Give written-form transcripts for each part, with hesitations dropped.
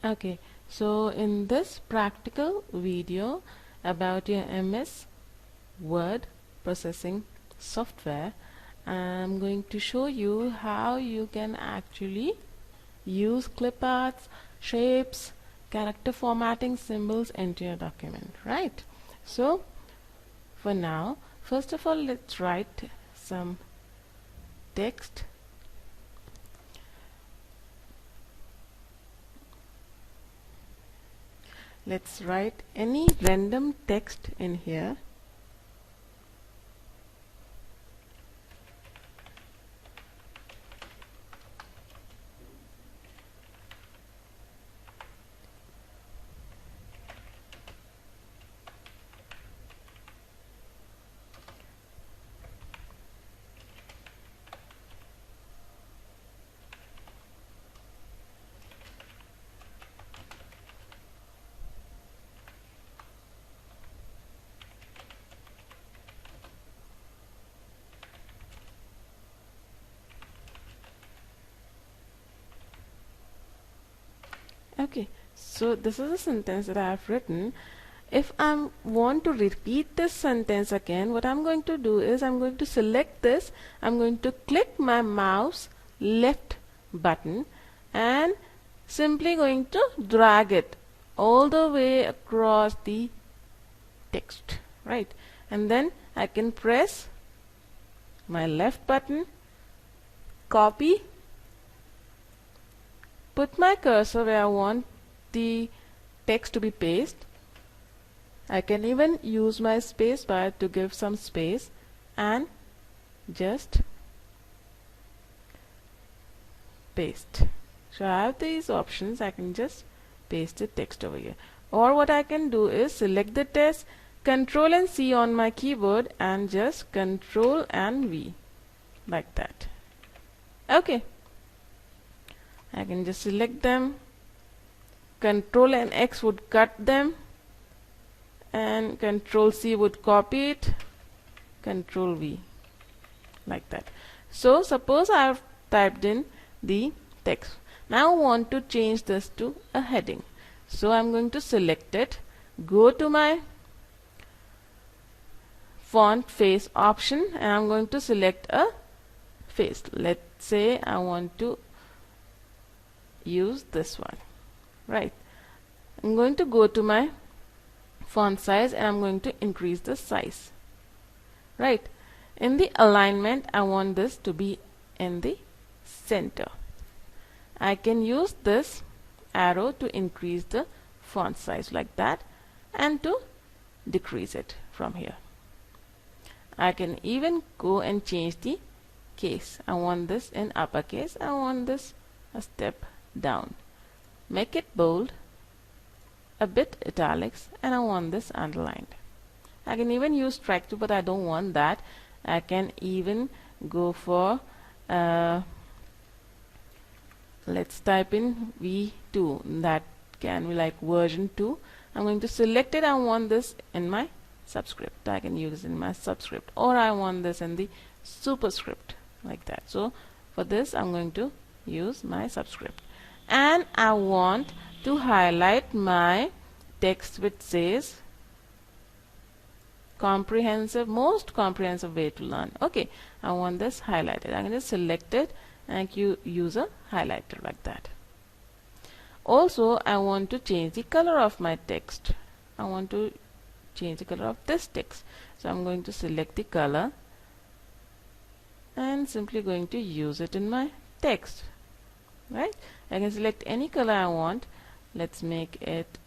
Okay, so in this practical video about your MS Word processing software, I'm going to show you how you can actually use clip arts, shapes, character formatting, symbols into your document, right? So for now, first of all, let's write some text. Let's write any random text in here. Okay, so this is a sentence that I have written. If I want to repeat this sentence again, what I'm going to do is I'm going to select this, I'm going to click my mouse left button and simply going to drag it all the way across the text, right? And then I can press my left button, copy, put my cursor where I want the text to be pasted. I can even use my space bar to give some space and just paste. So I have these options. I can just paste the text over here. Or what I can do is select the text, Control and C on my keyboard and just Control and V like that. Okay. I can just select them, Control and X would cut them, and Control C would copy it, Control V like that. So suppose I have typed in the text. Now I want to change this to a heading. So I'm going to select it, go to my font face option and I'm going to select a face. Let's say I want to use this one, right? I'm going to go to my font size and I'm going to increase the size, right? In the alignment, I want this to be in the center. I can use this arrow to increase the font size like that and to decrease it from here. I can even go and change the case. I want this in uppercase, I want this a step down, make it bold, a bit italics, and I want this underlined. I can even use strike through, but I don't want that. I can even go for let's type in V2, that can be like version 2. I'm going to select it. I want this in my subscript. I can use it in my subscript, or I want this in the superscript like that. So for this I'm going to use my subscript, and I want to highlight my text which says comprehensive, most comprehensive way to learn. Okay, I want this highlighted. I can just select it and use a highlighter like that. Also, I want to change the color of my text. I want to change the color of this text. So I'm going to select the color and simply going to use it in my text, right? I can select any color I want. Let's make it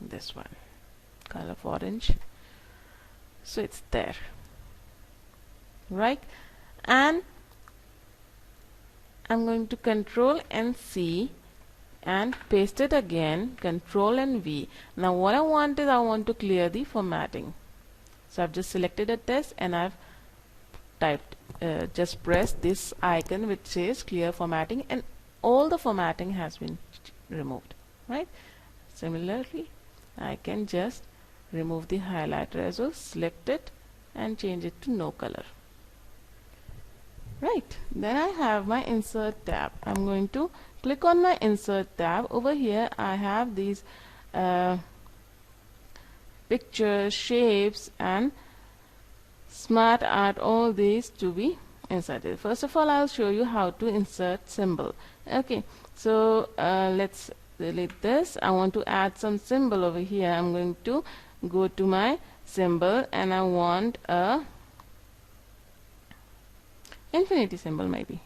this one, color of orange. So it's there, right? And I'm going to Control and C and paste it again, Control and V. Now what I want is I want to clear the formatting. So I've just selected a text and I've typed, just press this icon which says clear formatting, and all the formatting has been removed, right? Similarly, I can just remove the highlighter as well, select it and change it to no color, Right, then I have my insert tab. I'm going to click on my insert tab. Over here I have these pictures, shapes and smart art, all these to be inserted. First of all, I'll show you how to insert symbol. Okay, so let's delete this. I want to add some symbol over here. I'm going to go to my symbol and I want a infinity symbol maybe.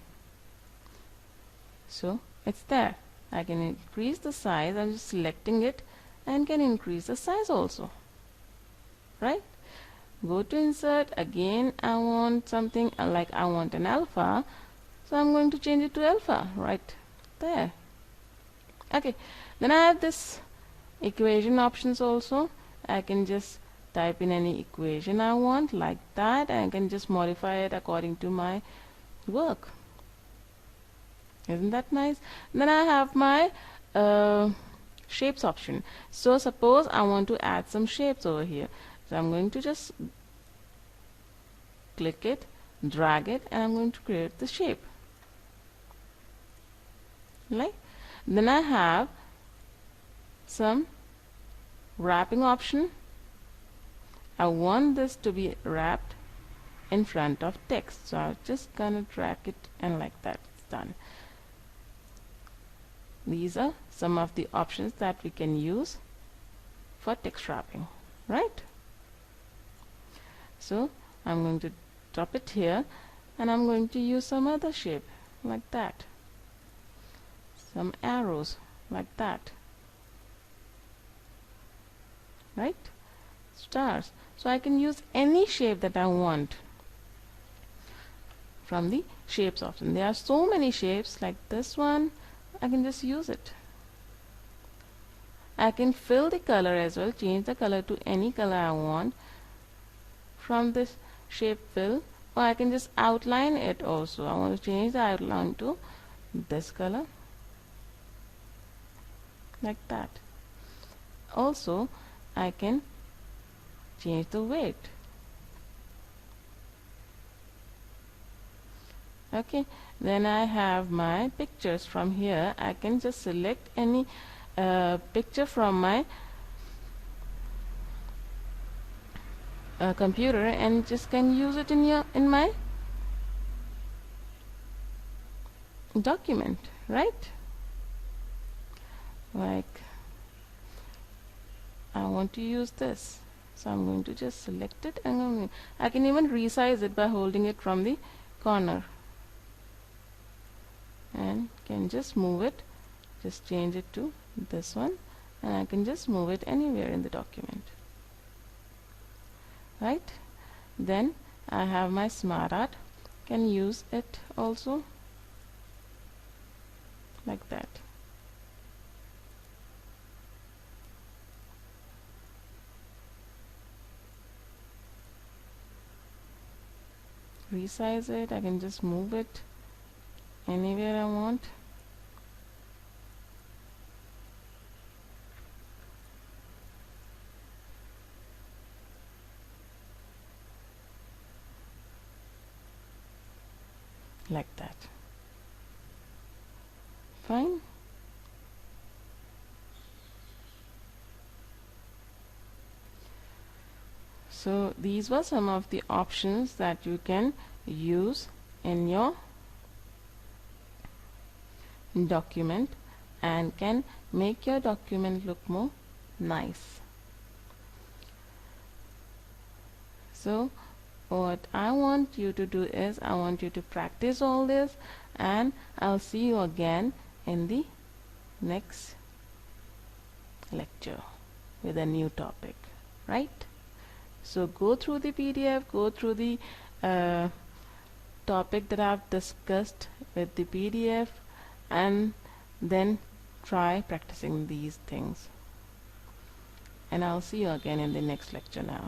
So it's there. I can increase the size. I'm just selecting it and can increase the size also. Right? Go to insert. Again I want something like I want an alpha. So I'm going to change it to alpha right there. Okay. Then I have this equation options also. I can just type in any equation I want like that, and I can just modify it according to my work. Isn't that nice? Then I have my shapes option. So suppose I want to add some shapes over here. So I'm going to just click it, drag it, and I'm going to create the shape. Like, then I have some wrapping option. I want this to be wrapped in front of text, so I'm just gonna drag it and like that, it's done. These are some of the options that we can use for text wrapping, right? So I'm going to drop it here and I'm going to use some other shape like that, some arrows like that, right? Stars. So I can use any shape that I want from the shapes option. There are so many shapes like this one. I can just use it. I can fill the color as well, change the color to any color I want from this shape fill, or I can just outline it also. I want to change the outline to this color like that. Also I can change the weight. Okay, then I have my pictures. From here I can just select any picture from my computer and just can use it in my document, right? Like I want to use this, so I'm going to just select it and I can even resize it by holding it from the corner and can just move it, just change it to this one, and I can just move it anywhere in the document, right? Then I have my smart art, can use it also like that. Resize it, I can just move it anywhere I want. Like that. Fine. So these were some of the options that you can use in your document and can make your document look more nice. So what I want you to do is I want you to practice all this, and I'll see you again in the next lecture with a new topic, right? So go through the PDF, go through the topic that I've discussed with the PDF, and then try practicing these things. And I'll see you again in the next lecture now.